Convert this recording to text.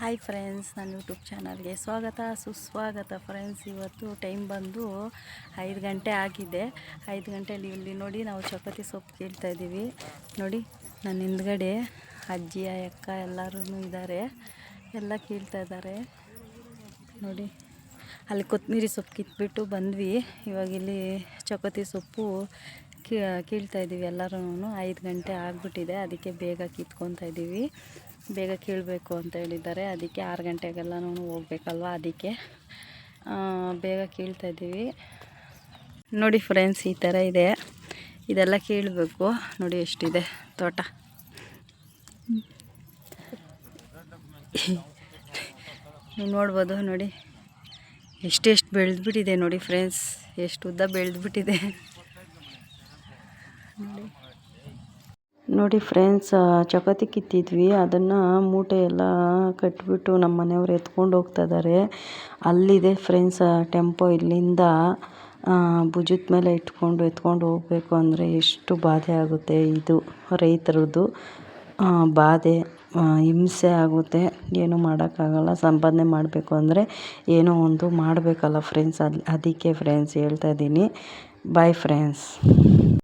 Hi friends, ನನ್ನ YouTube ಚಾನಲ್ಗೆ ಸ್ವಾಗತ ಸುಸ್ವಾಗತ. ಫ್ರೆಂಡ್ಸ್, ಇವತ್ತು ಟೈಮ್ ಬಂದು 5 ಗಂಟೆ ಆಗಿದೆ. 5 ಗಂಟೆಯಲ್ಲಿ ಇಲ್ಲಿ ನೋಡಿ ನಾವು ಚಪಾತಿ ಸೊಪ್ಪು ಕೀಳ್ತಾಯಿದ್ದೀವಿ. ನೋಡಿ ನನ್ನ ಹಿಂದ್ಗಡೆ ಅಜ್ಜಿ ಅಕ್ಕ ಎಲ್ಲರೂ ಇದ್ದಾರೆ, ಎಲ್ಲ ಕೀಳ್ತಾ ಇದ್ದಾರೆ. ನೋಡಿ ಅಲ್ಲಿ ಕೊತ್ತಂಬರಿ ಸೊಪ್ಪು ಕಿತ್ಬಿಟ್ಟು ಬಂದ್ವಿ. ಇವಾಗ ಇಲ್ಲಿ ಚಪಾತಿ ಸೊಪ್ಪು ಕೀಳ್ತಾಯಿದ್ದೀವಿ ಎಲ್ಲರೂ. 5 ಗಂಟೆ ಆಗಿಬಿಟ್ಟಿದೆ, ಅದಕ್ಕೆ ಬೇಗ ಕಿತ್ಕೊತಾ ಇದ್ದೀವಿ. ಬೇಗ ಕೀಳಬೇಕು ಅಂತ ಹೇಳಿದ್ದಾರೆ, ಅದಕ್ಕೆ 6 ಗಂಟೆಗೆಲ್ಲ ಹೋಗ್ಬೇಕಲ್ವ, ಅದಕ್ಕೆ ಬೇಗ ಕೀಳ್ತಾಯಿದ್ದೀವಿ. ನೋಡಿ ಫ್ರೆಂಡ್ಸ್, ಈ ಥರ ಇದೆ, ಇದೆಲ್ಲ ಕೀಳಬೇಕು. ನೋಡಿ ಎಷ್ಟಿದೆ ತೋಟ. ನೀವು ನೋಡ್ಬೋದು, ನೋಡಿ ಎಷ್ಟೆಷ್ಟು ಬೆಳೆದ್ಬಿಟ್ಟಿದೆ. ನೋಡಿ ಫ್ರೆಂಡ್ಸ್, ಎಷ್ಟು ಉದ್ದ ಬೆಳೆದ್ಬಿಟ್ಟಿದೆ ನೋಡಿ ಫ್ರೆಂಡ್ಸ್. ಚಪಾತಿ ಕಿತ್ತಿದ್ವಿ, ಅದನ್ನು ಮೂಟೆ ಎಲ್ಲ ಕಟ್ಬಿಟ್ಟು ನಮ್ಮ ಮನೆಯವ್ರು ಎತ್ಕೊಂಡು ಹೋಗ್ತಾ ಇದ್ದಾರೆ. ಅಲ್ಲಿದೆ ಫ್ರೆಂಡ್ಸ್ ಟೆಂಪೋ. ಇಲ್ಲಿಂದ ಭುಜದ ಮೇಲೆ ಎತ್ಕೊಂಡು ಹೋಗಬೇಕು ಅಂದರೆ ಎಷ್ಟು ಬಾಧೆ ಆಗುತ್ತೆ. ಇದು ರೈತರದ್ದು ಬಾಧೆ, ಹಿಂಸೆ ಆಗುತ್ತೆ. ಏನೂ ಮಾಡೋಕ್ಕಾಗಲ್ಲ. ಸಂಪಾದನೆ ಮಾಡಬೇಕು ಅಂದರೆ ಏನೋ ಒಂದು ಮಾಡಬೇಕಲ್ಲ ಫ್ರೆಂಡ್ಸ್. ಅದಕ್ಕೆ ಫ್ರೆಂಡ್ಸ್ ಹೇಳ್ತಾ ಇದ್ದೀನಿ. Bye friends.